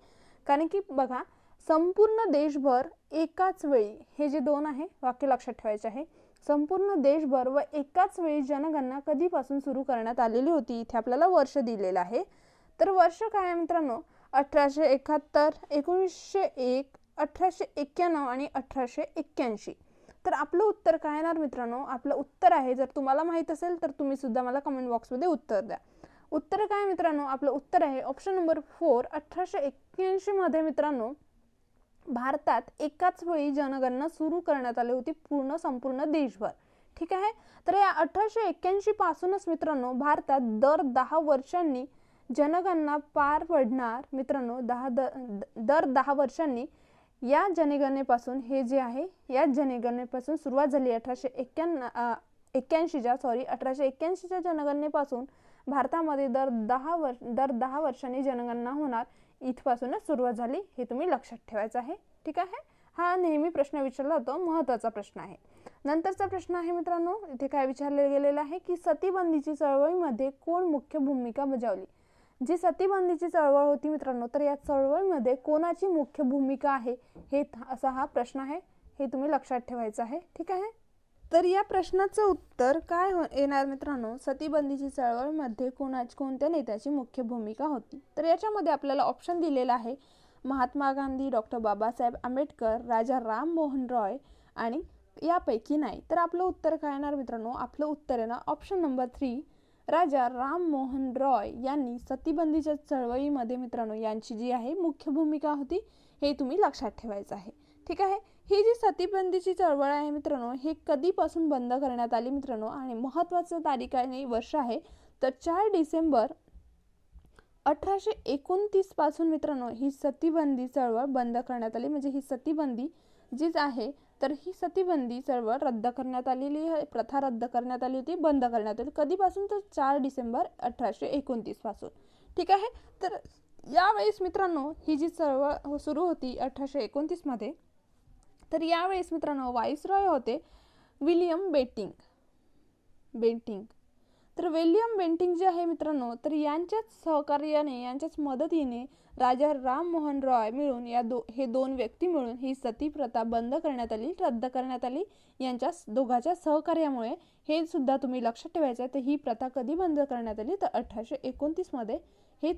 कारण की बघा, संपूर्ण देशभर एकाच वेळी हे जे दोन आहे वाक्य लक्षात ठेवायचे आहे. संपूर्ण देशभर व एकाच वेळी जनगणना कधीपासून सुरू करण्यात आलेली होती? इथे आपल्याला वर्ष दिलेलं आहे. तर वर्ष काय आहे मित्रांनो? 1871, 1901, 1891 आणि 1881. तर आपलं उत्तर काय येणार मित्रांनो? आपलं उत्तर आहे, जर तुम्हाला माहित असेल तर तुम्ही सुद्धा मला कमेंट बॉक्समध्ये उत्तर द्या. उत्तर काय मित्रांनो? आपलं उत्तर आहे ऑप्शन नंबर 4 1881 मध्ये मित्रांनो भारतात एकाच वेळी जनगणना सुरू करण्यात आली होती संपूर्ण देशभर. ठीक आहे, तर या 1881 पासूनच मित्रांनो भारतात दर 10 वर्षांनी जनगणना पार पडणार मित्रांनो. दर 10 वर्षांनी या जनगणनेपासून हे जे आहे या जनगणनेपासून सुरुवात झाली. 1881च्या जनगणनेपासून भारतामध्ये दर 10 वर्षांनी जनगणना होणार, इथपासूनच सुरुवात झाली, हे तुम्ही लक्षात ठेवायचं आहे. ठीक आहे, हा नेहमी प्रश्न विचारला जातो, महत्त्वाचा प्रश्न आहे. नंतरचा प्रश्न आहे मित्रांनो, इथे काय विचारले गेलेलं आहे की सतीबंदीची चळवळीमध्ये कोण मुख्य भूमिका बजावली? जी सतीबंदीची चळवळ होती मित्रांनो, तर या चळवळीमध्ये कोणाची मुख्य भूमिका आहे, हे असा हा प्रश्न आहे, हे तुम्ही लक्षात ठेवायचं आहे. ठीक आहे, तर या प्रश्नाचं उत्तर काय येणार मित्रांनो, सतीबंदीची चळवळीमध्ये कोणत्या नेत्याची मुख्य भूमिका होती? तर याच्यामध्ये आपल्याला ऑप्शन दिलेला आहे महात्मा गांधी, डॉक्टर बाबासाहेब आंबेडकर, राजा राम मोहन रॉय आणि यापैकी नाही. तर आपलं उत्तर काय येणार मित्रांनो, आपलं उत्तर आहे ना ऑप्शन नंबर 3, राजा राम मोहन रॉय यांनी सतीबंदीच्या चळवळीमध्ये मित्रांनो यांची जी आहे मुख्य भूमिका होती, हे तुम्ही लक्षात ठेवायचं आहे. ठीक आहे. ही जी सतीबंदीची चळवळ आहे मित्रांनो, हे कधीपासून बंद करण्यात आली मित्रांनो, आणि महत्त्वाचं तारीख आणि वर्ष आहे तर 4 डिसेंबर 1829 पासून मित्रांनो ही सतीबंदी चळवळ बंद करण्यात आली. म्हणजे ही सतीबंदी जी आहे तर ही सतीबंदी चळवळ रद्द करण्यात आलेली आहे, प्रथा रद्द करण्यात आली होती, बंद करण्यात आली. कधीपासून तर 4 डिसेंबर 1829 पासून. ठीक आहे. तर यावेळेस मित्रांनो ही जी चळवळ सुरू होती 1829 मध्ये, तर यावेळेस मित्रांनो व्हाईसरॉय होते विलियम बेंटिंक. तर विलियम बेंटिंक जे आहे मित्रांनो, तर यांच्याच सहकार्याने, यांच्याच मदतीने राजा राम मोहन रॉय मिळून हे दोन व्यक्ती मिळून ही सती प्रथा बंद करण्यात आली, रद्द करण्यात आली. यांच्या दोघांच्या सहकार्यामुळे. हे सुद्धा तुम्ही लक्षात ठेवायचं आहे. तर ही प्रथा कधी बंद करण्यात आली तर 1829 मध्ये. हे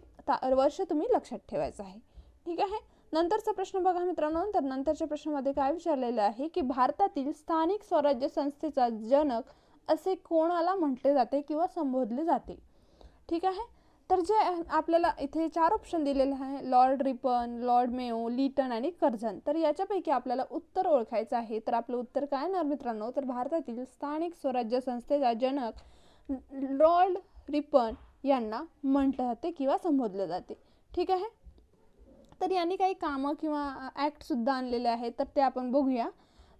वर्ष तुम्ही लक्षात ठेवायचं आहे. ठीक आहे. नंतरचा प्रश्न बघा मित्रांनो, तर नंतरच्या प्रश्नामध्ये काय विचारलेलं आहे की भारतातील स्थानिक स्वराज्य संस्थेचा जनक असे कोणाला म्हटले जाते किंवा संबोधले जाते? ठीक आहे. तर जे आपल्याला इथे 4 ऑप्शन दिलेले आहे, lord Ripon, lord Mayo, Lytton आणि कर्झन. तर याच्यापैकी आपल्याला उत्तर ओळखायचं आहे. तर आपलं उत्तर काय येणार मित्रांनो, तर भारतातील स्थानिक स्वराज्य संस्थेचा जनक लॉर्ड रिपन यांना म्हटले जाते किंवा संबोधले जाते. ठीक आहे. तर यांनी काही कामं किंवा ॲक्ट सुद्धा आणलेले आहेत, तर ते आपण बघूया.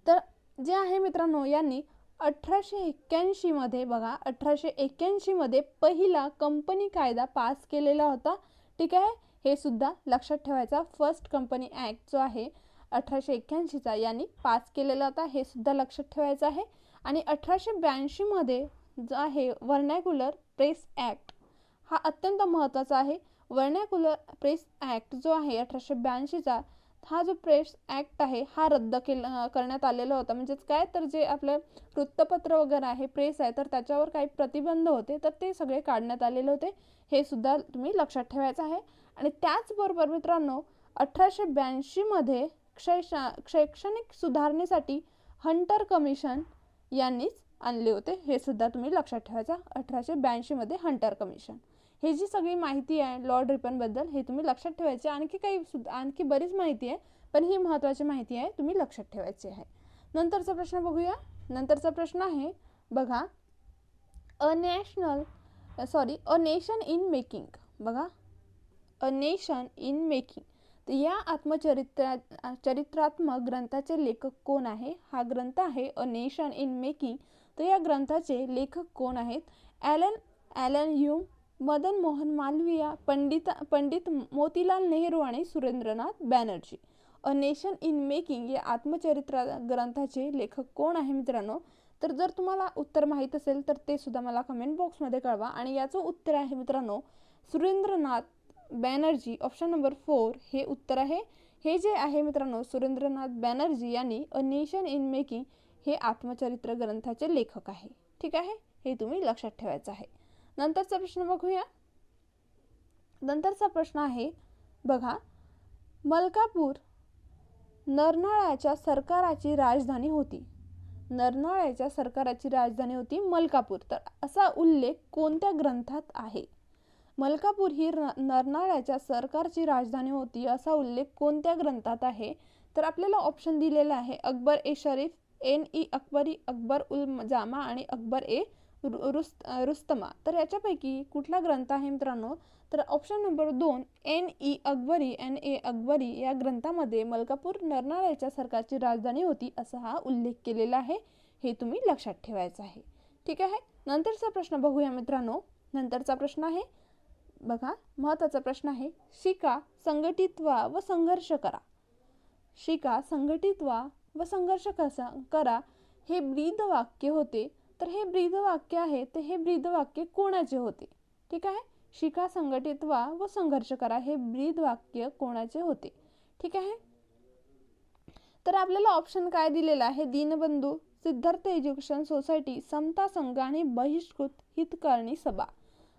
तर जे आहे मित्रांनो, यांनी 1881 मध्ये बघा, 1881 मध्ये पहिला कंपनी कायदा पास केलेला होता. ठीक आहे. हे सुद्धा लक्षात ठेवायचा. फर्स्ट कंपनी ॲक्ट जो आहे 1881चा यांनी पास केलेला होता, हे सुद्धा लक्षात ठेवायचं आहे. आणि 1882 मध्ये जो आहे व्हर्नॅक्युलर प्रेस ॲक्ट, हा अत्यंत महत्त्वाचा आहे. व्हर्नॅक्युलर प्रेस ॲक्ट जो आहे 1882चा, हा जो प्रेस ॲक्ट आहे हा रद्द करण्यात आलेला होता. म्हणजेच काय, तर जे आपलं वृत्तपत्र वगैरे आहे, प्रेस आहे, तर त्याच्यावर काही प्रतिबंध होते, तर ते सगळे काढण्यात आलेले होते. हे सुद्धा तुम्ही लक्षात ठेवायचं आहे. आणि त्याचबरोबर मित्रांनो 1882 मध्ये शैक्षणिक सुधारणेसाठी हंटर कमिशन यांनीच आणले होते. हे सुद्धा तुम्ही लक्षात ठेवायचं. 1882 मध्ये हंटर कमिशन. हे जी सगळी माहिती आहे लॉर्ड रिपन बद्दल, हे तुम्ही लक्षात ठेवायचे. आणखी बरीच माहिती आहे, पण ही महत्त्वाची माहिती आहे, तुम्ही लक्षात ठेवायची आहे. नंतरचा प्रश्न बघूया. नंतरचा प्रश्न आहे बघा, अ नेशन इन मेकिंग. बघा, अ नेशन इन मेकिंग. तर या चरित्रात्मक ग्रंथाचे लेखक कोण आहे? हा ग्रंथ आहे अ नेशन इन मेकिंग. तर या ग्रंथाचे लेखक कोण आहेत? ॲलन ह्यूम, मदन मोहन मालवीय, पंडित मोतीलाल नेहरू आणि Surendranath Banerjee. A nation in making या आत्मचरित्र ग्रंथाचे लेखक कोण आहे मित्रांनो? तर जर तुम्हाला उत्तर माहीत असेल तर ते सुद्धा मला कमेंट बॉक्समध्ये कळवा. आणि याचं उत्तर आहे मित्रांनो सुरेंद्रनाथ बॅनर्जी. ऑप्शन नंबर 4 हे उत्तर आहे. हे जे आहे मित्रांनो सुरेंद्रनाथ बॅनर्जी यांनी अ नेशन इन मेकिंग हे आत्मचरित्र ग्रंथाचे लेखक आहे. ठीक आहे. हे तुम्ही लक्षात ठेवायचं आहे. नंतरचा प्रश्न बघूया. नंतरचा प्रश्न आहे बघा, मलकापूर नरनाळ्याच्या सरकाराची राजधानी होती. नरनाळ्याच्या सरकाराची राजधानी होती मलकापूर. तर असा उल्लेख कोणत्या ग्रंथात आहे? मलकापूर ही नरनाळ्याच्या सरकारची राजधानी होती असा उल्लेख कोणत्या ग्रंथात आहे? तर आपल्याला ऑप्शन दिलेला आहे अकबर ए शरीफ, N.E. अकबरी, अकबर उल जामा आणि अकबर ए रुस्तमा. तर याच्यापैकी कुठला ग्रंथ आहे मित्रांनो? तर ऑप्शन नंबर 2 N.E. अकबरी या ग्रंथामध्ये मलकापूर नरनाळ्याच्या सरकारची राजधानी होती असा हा उल्लेख केलेला आहे. हे तुम्ही लक्षात ठेवायचं आहे. ठीक आहे. नंतरचा प्रश्न बघूया मित्रांनो. नंतरचा प्रश्न आहे बघा, महत्त्वाचा प्रश्न आहे, शिका, संघटित व्हा व संघर्ष करा. शिका, संघटित व्हा व संघर्ष करा हे ब्रीद वाक्य होते. तर हे ब्रीद वाक्य आहे, तर हे ब्रीद वाक्य कोणाचे होते? ठीक आहे. शिका, संघटित व्हा व संघर्ष करा हे ब्रीद वाक्य कोणाचे होते? ठीक आहे. तर आपल्याला ऑप्शन काय दिलेला आहे? दीनबंधू सिद्धार्थ एज्युकेशन सोसायटी, समता संघ आणि बहिष्कृत हितकारणी सभा.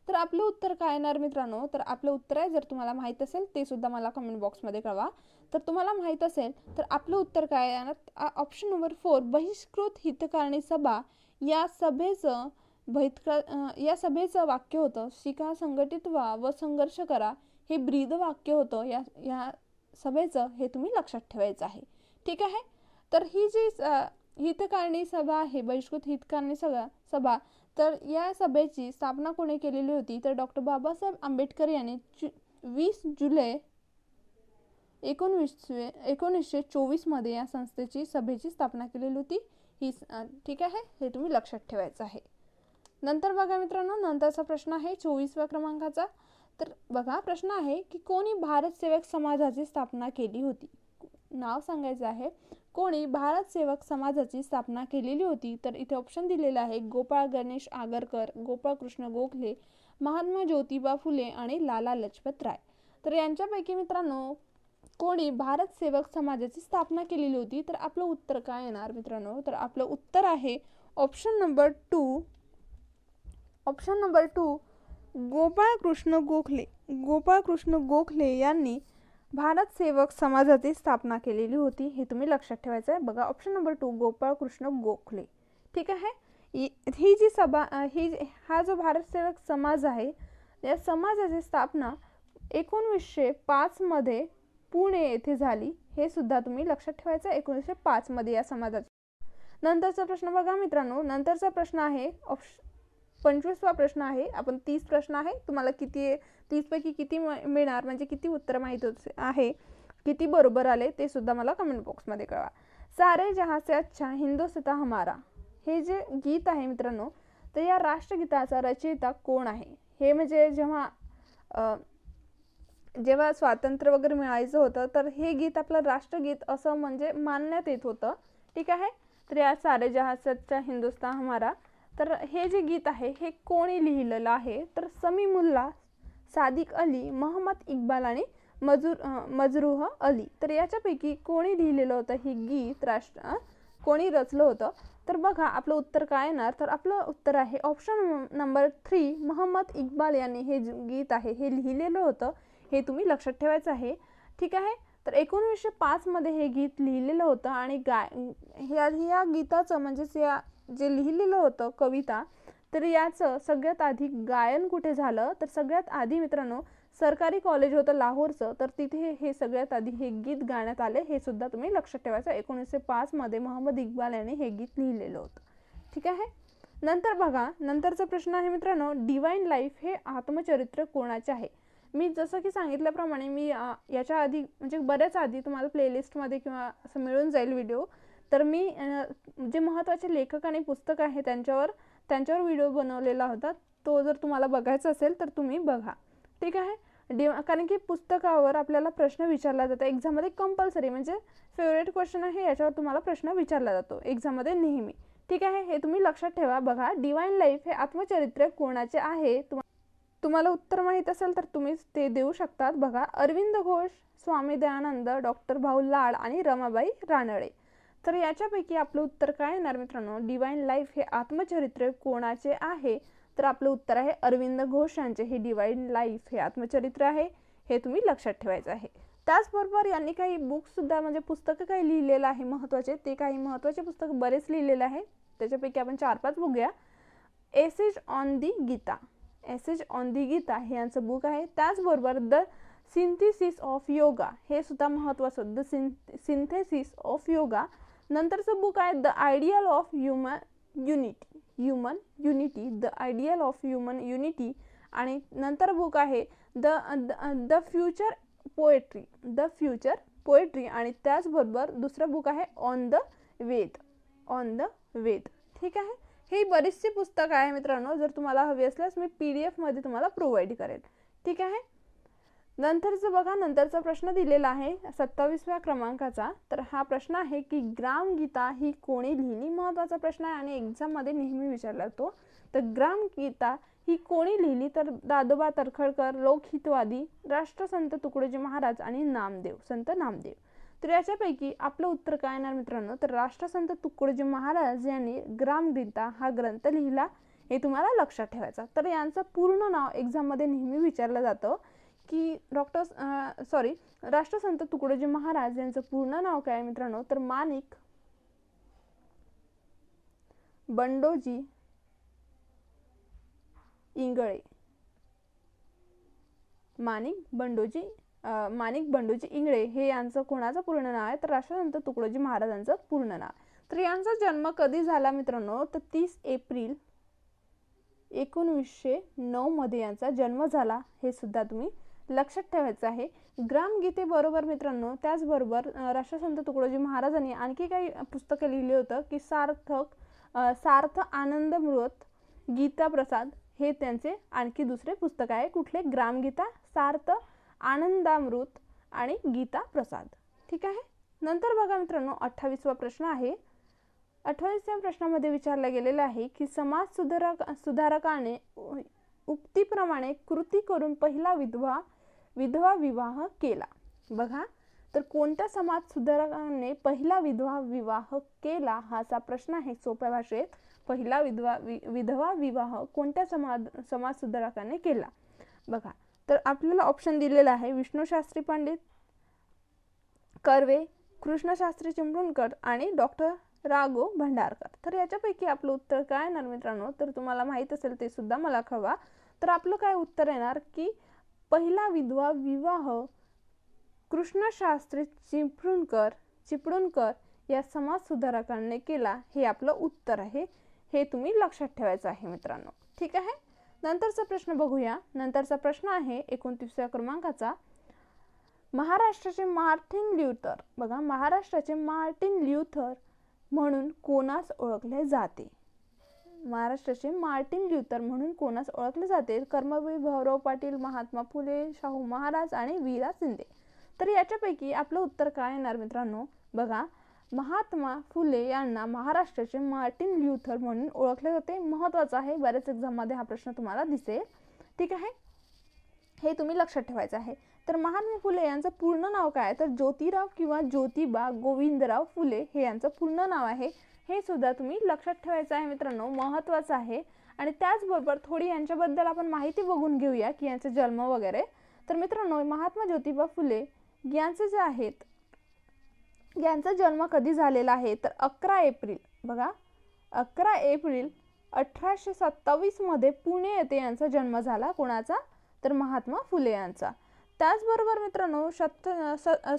तर आपलं उत्तर काय येणार मित्रांनो? तर आपलं उत्तर आहे, जर तुम्हाला माहित असेल ते सुद्धा मला कमेंट बॉक्समध्ये कळवा. तर तुम्हाला माहित असेल तर आपलं उत्तर काय येणार? ऑप्शन नंबर 4 बहिष्कृत हितकारणी सभा. या सभेचं वाक्य होतं शिका, संघटित व्हा व संघर्ष करा. हे ब्रीद वाक्य होतं या सभेचं. हे तुम्ही लक्षात ठेवायचं आहे. ठीक आहे. तर ही जी हितकारणी सभा आहे, बहिष्कृत हितकारणी सभा, तर या सभेची स्थापना कोणी केलेली होती? तर डॉक्टर बाबासाहेब आंबेडकर यांनी 20 जुलै 1924 मध्ये या सभेची स्थापना केलेली होती. ही ठीक आहे, हे तुम्ही लक्षात ठेवायचं आहे. नंतर बघा मित्रांनो, नंतरचा प्रश्न आहे 24व्या क्रमांकाचा. तर बघा प्रश्न आहे की कोणी भारत सेवक समाजाची स्थापना केली होती? नाव सांगायचं आहे. कोणी भारत सेवक समाजाची स्थापना केलेली होती? तर इथे ऑप्शन दिलेला आहे गोपाळ गणेश आगरकर, गोपाळ कृष्ण गोखले, महात्मा ज्योतिबा फुले आणि लाला लजपत राय. तर यांच्यापैकी मित्रांनो कोणी भारत सेवक समाजाची स्थापना केलेली होती? तर आपलं उत्तर काय येणार मित्रांनो? तर आपलं उत्तर आहे ऑप्शन नंबर 2 गोपाळ कृष्ण गोखले यांनी भारत सेवक समाजाची स्थापना केलेली होती. हे तुम्ही लक्षात ठेवायचं आहे. बघा ऑप्शन नंबर 2 गोपाळ कृष्ण गोखले. ठीक आहे. ही जी सभा हा जो भारत सेवक समाज आहे, या समाजाची स्थापना 1905 मध्ये पुणे येथे झाली. हे सुद्धा तुम्ही लक्षात ठेवायचं. 1905 मध्ये या समाजाची. नंतरचा प्रश्न बघा मित्रांनो, नंतरचा प्रश्न आहे 25वा प्रश्न आहे. आपण 30 प्रश्न आहे. तुम्हाला किती 30 पैकी किती मिळणार, म्हणजे किती उत्तर माहित आहे, किती बरोबर आले ते सुद्धा मला कमेंट बॉक्समध्ये कळवा. सारे जहां से अच्छा हिंदुस्तान हमारा हे जे गीत आहे मित्रांनो, तर या राष्ट्रगीताचा रचयिता कोण आहे? हे म्हणजे जेव्हा स्वातंत्र्य वगैरे मिळायचं होतं, तर हे गीत आपलं राष्ट्रगीत असं म्हणजे मानण्यात येत होतं. ठीक आहे. तर या सारे जहां से अच्छा हिंदुस्तान हमारा, तर हे जे गीत आहे हे कोणी लिहिलेलं आहे? तर समीमुल्ला, सादिक अली, मोहम्मद इक्बाल आणि मजरूह अली. तर याच्यापैकी कोणी लिहिलेलं होतं हे गीत? कोणी रचलं होतं? तर बघा आपलं उत्तर काय येणार? तर आपलं उत्तर आहे ऑप्शन नंबर 3 मोहम्मद इक्बाल यांनी हे गीत आहे हे लिहिलेलं होतं. हे तुम्ही लक्षात ठेवायचं आहे. ठीक आहे. तर 1905 मध्ये हे गीत लिहिलेलं होतं आणि या गीताचं म्हणजेच जे लिहिलेलं होतं कविता, तर याचं सगळ्यात आधी गायन कुठे झालं? तर सगळ्यात आधी मित्रांनो सरकारी कॉलेज होतं लाहोरचं, तर तिथे हे सगळ्यात आधी हे गीत गाण्यात आले. हे सुद्धा तुम्ही लक्षात ठेवायचं. 1905 मध्ये मोहम्मद इक्बाल यांनी हे गीत लिहिलेलं होतं. ठीक आहे. नंतर बघा, नंतरचा प्रश्न आहे मित्रांनो, डिवाइन लाईफ हे आत्मचरित्र कोणाचे आहे? मी जसं की सांगितल्याप्रमाणे मी याच्या आधी म्हणजे बऱ्याच आधी तुम्हाला प्लेलिस्टमध्ये किंवा असं मिळून जाईल व्हिडिओ. तर मी जे महत्त्वाचे लेखक आणि पुस्तक आहे त्यांच्यावर व्हिडिओ बनवलेला होता. तो जर तुम्हाला बघायचा असेल तर तुम्ही बघा. ठीक आहे. कारण की पुस्तकावर आपल्याला प्रश्न विचारला जातो एक्झाममध्ये कंपल्सरी, म्हणजे फेवरेट क्वेश्चन आहे, याच्यावर तुम्हाला प्रश्न विचारला जातो एक्झाममध्ये नेहमी. ठीक आहे. हे तुम्ही लक्षात ठेवा. बघा डिवाइन लाईफ हे आत्मचरित्र कोणाचे आहे? तुम्हाला उत्तर माहीत असेल तर तुम्ही ते देऊ शकतात. बघा अरविंद घोष, स्वामी दयानंद, डॉक्टर भाऊ लाड आणि रमाबाई रानडे. तर याच्यापैकी आपलं उत्तर काय येणार मित्रांनो? डिवाइन लाईफ हे आत्मचरित्र कोणाचे आहे? तर आपलं उत्तर आहे अरविंद घोष यांचे हे डिवाइन लाईफ हे आत्मचरित्र आहे. हे तुम्ही लक्षात ठेवायचं आहे. त्याचबरोबर यांनी काही बुक्स सुद्धा म्हणजे पुस्तकं काही लिहिलेलं आहे महत्त्वाचे. ते काही महत्त्वाचे पुस्तक बरेच लिहिलेले आहे. त्याच्यापैकी आपण 4-5 बघूया. एसेज ऑन दी गीता हे यांचं बुक आहे. त्याचबरोबर द सिंथेसिस ऑफ योगा हे सुद्धा महत्त्वाचं, द सिंथेसिस ऑफ योगा. नंतरचं बुक आहे the ideal of human unity the ideal of human unity. आणि नंतर बुक आहे द फ्युचर पोएट्री आणि त्याचबरोबर दुसरं बुक आहे ऑन द वेद. ठीक आहे. ही बरीचशी पुस्तकं आहे मित्रांनो. जर तुम्हाला हवी असल्यास मी PDF मध्ये तुम्हाला प्रोव्हाइड करेल. ठीक आहे. नंतरचं बघा, नंतरचा प्रश्न दिलेला आहे 27व्या क्रमांकाचा. तर हा प्रश्न आहे की ग्रामगीता ही कोणी लिहिली? महत्त्वाचा प्रश्न आहे आणि एक्झाममध्ये नेहमी विचारला जातो. तर ग्रामगीता ही कोणी लिहिली? तर दादोबा तळखरकर, लोकहितवादी, राष्ट्रसंत तुकडोजी महाराज आणि संत नामदेव. तर याच्यापैकी आपलं उत्तर काय येणार मित्रांनो, तर राष्ट्रसंत तुकडोजी महाराज यांनी ग्रामगीता हा ग्रंथ लिहिला, हे तुम्हाला लक्षात ठेवायचं. तर यांचं पूर्ण नाव एक्झाममध्ये नेहमी विचारलं जातं की राष्ट्रसंत तुकडोजी महाराज यांचं पूर्ण नाव काय मित्रांनो, तर माणिक बंडोजी इंगळे. माणिक बंडोजी इंगळे हे यांचं कोणाचं पूर्ण नाव आहे, तर राष्ट्रसंत तुकडोजी महाराजांचं पूर्ण नाव. तर यांचा जन्म कधी झाला मित्रांनो, तर 30 एप्रिल 1909 मध्ये यांचा जन्म झाला, हे सुद्धा तुम्ही लक्षात ठेवायचं आहे. ग्रामगीतेबरोबर मित्रांनो त्याचबरोबर राष्ट्रसंत तुकडोजी महाराजांनी आणखी काही पुस्तकं लिहिली होतं की सार्थ आनंदमृत, गीता प्रसाद हे त्यांचे आणखी दुसरे पुस्तक आहे. कुठले? ग्रामगीता, सार्थ आनंदामृत आणि गीता प्रसाद. ठीक आहे. नंतर बघा मित्रांनो 28वा प्रश्न आहे. 28व्या प्रश्नामध्ये विचारला गेलेला आहे की समाज सुधारकाने उक्तीप्रमाणे कृती करून पहिला विधवा विवाह केला. बघा, तर कोणत्या समाज सुधारकाने पहिला विधवा विवाह केला हा असा प्रश्न आहे. सोप्या भाषेत पहिला विधवा विवाह कोणत्या समाज सुधारकाने केला. बघा, तर आपल्याला ऑप्शन दिलेला आहे विष्णुशास्त्री पंडित कर्वे, कृष्णशास्त्री चिपळूणकर आणि डॉक्टर राघव भंडारकर. तर याच्यापैकी आपलं उत्तर काय येणार मित्रांनो, तर तुम्हाला माहित असेल ते सुद्धा मला कळवा. तर आपलं काय उत्तर येणार की पहिला विधवा विवाह कृष्णशास्त्री चिपळूणकर या समाज सुधारकांनी केला, हे आपलं उत्तर आहे. हे तुम्ही लक्षात ठेवायचं आहे मित्रांनो. ठीक आहे. नंतरचा प्रश्न बघूया. नंतरचा प्रश्न आहे 29व्या क्रमांकाचा. महाराष्ट्राचे मार्टिन ल्यूथर. बघा, महाराष्ट्राचे मार्टिन ल्यूथर म्हणून कोणास ओळखले जाते? महाराष्ट्राचे मार्टिन ल्यूथर म्हणून कोणास ओळखले जाते? कर्मवीर भाऊराव पाटील, महात्मा फुले, शाहू महाराज आणि वीरा शिंदे. तर याच्यापैकी आपलं उत्तर काय येणार मित्रांनो? बघा, महात्मा फुले यांना महाराष्ट्राचे मार्टिन ल्यूथर म्हणून ओळखले जाते. महत्त्वाचं आहे, बऱ्याच एक्झाममध्ये हा प्रश्न तुम्हाला दिसेल. ठीक आहे, हे तुम्ही लक्षात ठेवायचं आहे. तर महात्मा फुले यांचं पूर्ण नाव काय? तर ज्योतिराव किंवा ज्योतिबा गोविंदराव फुले हे यांचं पूर्ण नाव आहे. हे सुद्धा तुम्ही लक्षात ठेवायचं आहे मित्रांनो, महत्त्वाचं आहे. आणि त्याचबरोबर थोडी यांच्याबद्दल आपण माहिती बघून घेऊया की यांचा जन्म वगैरे. तर मित्रांनो, महात्मा ज्योतिबा फुले यांचे जे आहेत, यांचा जन्म कधी झालेला आहे? तर 11 एप्रिल. बघा, 11 एप्रिल 1827 मध्ये पुणे येथे यांचा जन्म झाला. कोणाचा? तर महात्मा फुले यांचा. त्याचबरोबर मित्रांनो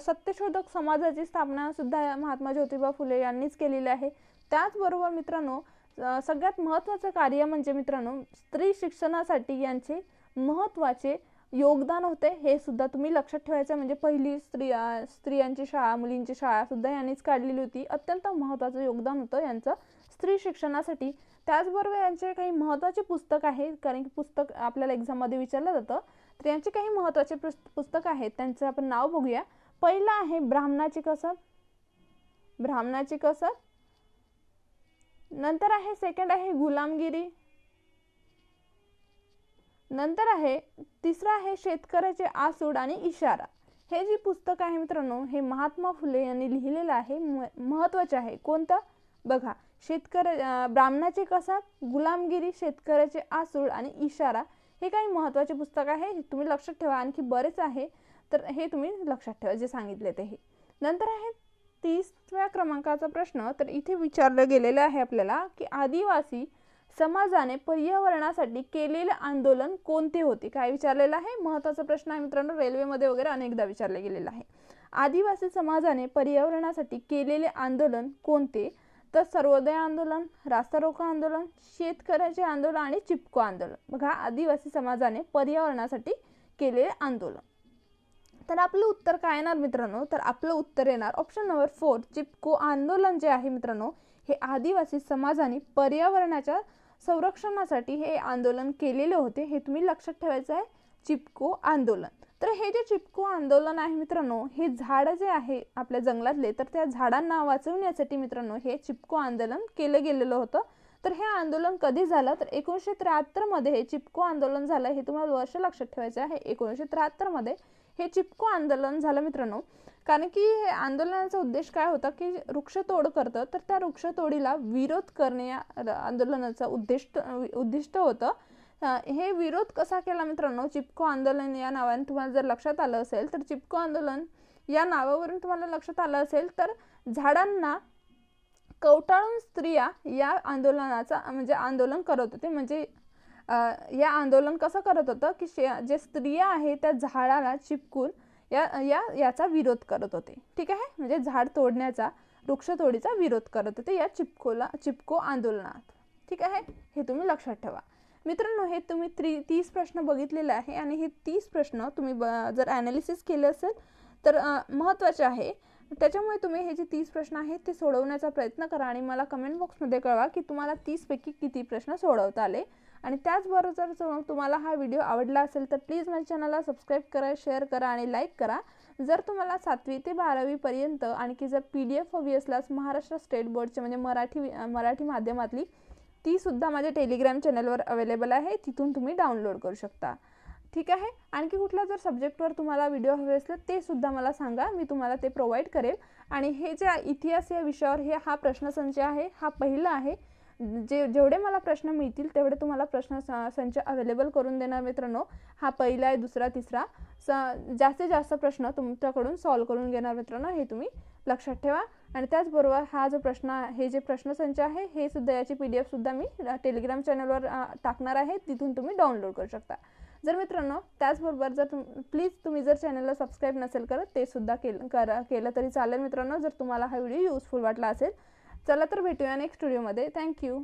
सत्यशोधक समाजाची स्थापना सुद्धा महात्मा ज्योतिबा फुले यांनीच केलेली आहे. त्याचबरोबर मित्रांनो सगळ्यात महत्त्वाचं कार्य म्हणजे मित्रांनो स्त्री शिक्षणासाठी यांचे महत्त्वाचे योगदान होते, हे सुद्धा तुम्ही लक्षात ठेवायचं. म्हणजे पहिली स्त्रियांची शाळा, मुलींची शाळा सुद्धा यांनीच काढलेली होती. अत्यंत महत्त्वाचं योगदान होतं यांचं स्त्री शिक्षणासाठी. त्याचबरोबर यांचे काही महत्त्वाचे पुस्तक आहे, कारण की पुस्तक आपल्याला एक्झाममध्ये विचारलं जातं. तर यांचे काही महत्त्वाचे पुस्तक आहेत, त्यांचं आपण नाव बघूया. पहिलं आहे ब्राह्मणाची कसब. नंतर आहे सेकंड आहे गुलामगिरी. नंतर आहे तिसरं आहे शेतकऱ्याचे आसूड आणि इशारा. हे जे पुस्तक आहे मित्रांनो हे महात्मा फुले यांनी लिहिलेलं आहे, महत्त्वाचे आहे. कोणतं? बघा, ब्राह्मणाची कसब, गुलामगिरी, शेतकऱ्याचे आसूड आणि इशारा हे काही महत्त्वाचे पुस्तक आहे, तुम्ही लक्षात ठेवा. आणखी बरेच आहे, तर हे तुम्ही लक्षात ठेवा जे सांगितले ते. नंतर आहे 30व्या क्रमांकाचा प्रश्न. तर इथे विचारलं गेलेलं आहे आपल्याला की आदिवासी समाजाने पर्यावरणासाठी केलेले आंदोलन कोणते होते? काय विचारलेलं आहे? महत्त्वाचा प्रश्न आहे मित्रांनो, रेल्वेमध्ये वगैरे अनेकदा विचारले गेलेला आहे. आदिवासी समाजाने पर्यावरणासाठी केलेले आंदोलन कोणते? तर सर्वोदय आंदोलन, रास्ता रोको आंदोलन, शेतकऱ्याचे आंदोलन आणि चिपको आंदोलन. बघा, आदिवासी समाजाने पर्यावरणासाठी केलेले आंदोलन. तर आपलं उत्तर काय येणार मित्रांनो? तर आपलं उत्तर येणार ऑप्शन नंबर 4, चिपको आंदोलन जे आहे मित्रांनो हे आदिवासी समाजाने पर्यावरणाच्या संरक्षणासाठी हे आंदोलन केलेले होते, हे तुम्ही लक्षात ठेवायचं आहे. चिपको आंदोलन. तर हे जे चिपको आंदोलन आहे मित्रांनो हे झाड जे आहे आपल्या जंगलातले, तर त्या झाडांना वाचवण्यासाठी मित्रांनो हे चिपको आंदोलन केलं गेलेलं होतं. तर हे आंदोलन कधी झालं? तर 1973 मध्ये हे चिपको आंदोलन झालं. हे तुम्हाला वर्ष लक्षात ठेवायचं आहे. 1973 मध्ये हे चिपको आंदोलन झालं मित्रांनो, कारण की हे आंदोलनाचा उद्देश काय होता की वृक्षतोड करतं, तर त्या वृक्षतोडीला विरोध करणे या आंदोलनाचा उद्दिष्ट होतं. हे विरोध कसा केला मित्रांनो, चिपको आंदोलन या नावाने तुम्हाला जर लक्षात आलं असेल, तर चिपको आंदोलन या नावावरून तुम्हाला लक्षात आलं असेल तर झाडांना कवटाळून स्त्रिया या आंदोलनाचा म्हणजे आंदोलन करत होते. म्हणजे या आंदोलन कसं करत होतं की जे स्त्रिया आहेत त्या झाडाला चिपकून याचा विरोध करत होते. ठीक आहे, म्हणजे झाड तोडण्याचा, वृक्षतोडीचा विरोध करत होते या चिपको आंदोलनात. ठीक आहे, हे तुम्ही लक्षात ठेवा मित्रांनो. हे तुम्ही 30 प्रश्न बघितलेले आहे आणि हे 30 प्रश्न तुम्ही जर ॲनालिसिस केले असेल तर महत्त्वाचे आहे. त्याच्यामुळे तुम्ही हे जे 30 प्रश्न आहेत ते सोडवण्याचा प्रयत्न करा आणि मला कमेंट बॉक्समध्ये कळवा की तुम्हाला 30 पैकी किती प्रश्न सोडवता आले. आणि त्याचबरोबर जर तुम्हाला हा व्हिडिओ आवडला असेल तर प्लीज माझ्या चॅनलला सबस्क्राईब करा, शेअर करा आणि लाईक करा. जर तुम्हाला 7वी ते 12वी पर्यंत आणखी जर PDF हवी असल्यास महाराष्ट्र स्टेट बोर्डचे म्हणजे मराठी माध्यमातली ती सुद्धा माझ्या टेलिग्राम चॅनलवर अवेलेबल आहे, तिथून तुम्ही डाउनलोड करू शकता. ठीक आहे, आणखी कुठल्या जर सब्जेक्टवर तुम्हाला व्हिडिओ हवे असले ते सुद्धा मला सांगा, मी तुम्हाला ते प्रोव्हाइड करेल. आणि हे जे इतिहास या विषयावर हा प्रश्नसंच आहे, हा पहिला आहे. जेवढे मला प्रश्न मिळतील तेवढे तुम्हाला प्रश्नसंच अवेलेबल करून देणार मित्रांनो. हा पहिला आहे, दुसरा, तिसरा, जास्तीत जास्त प्रश्न तुमच्याकडून सॉल्व करून घेणार मित्रांनो, हे तुम्ही लक्षात ठेवा. आणि त्याचबरोबर हा जो हे जे प्रश्नसंच आहे हे सुद्धा याची PDF सुद्धा मी टेलिग्राम चॅनलवर टाकणार आहे, तिथून तुम्ही डाउनलोड करू शकता. जर मित्रांनो त्याचबरोबर जर प्लीज तुम्ही जर चॅनलला सबस्क्राईब नसेल करत ते सुद्धा केलं तरी चालेल मित्रांनो, जर तुम्हाला हा व्हिडिओ युजफुल वाटला असेल. चला तर भेटूया नेक्स्ट व्हिडिओमध्ये. थँक्यू.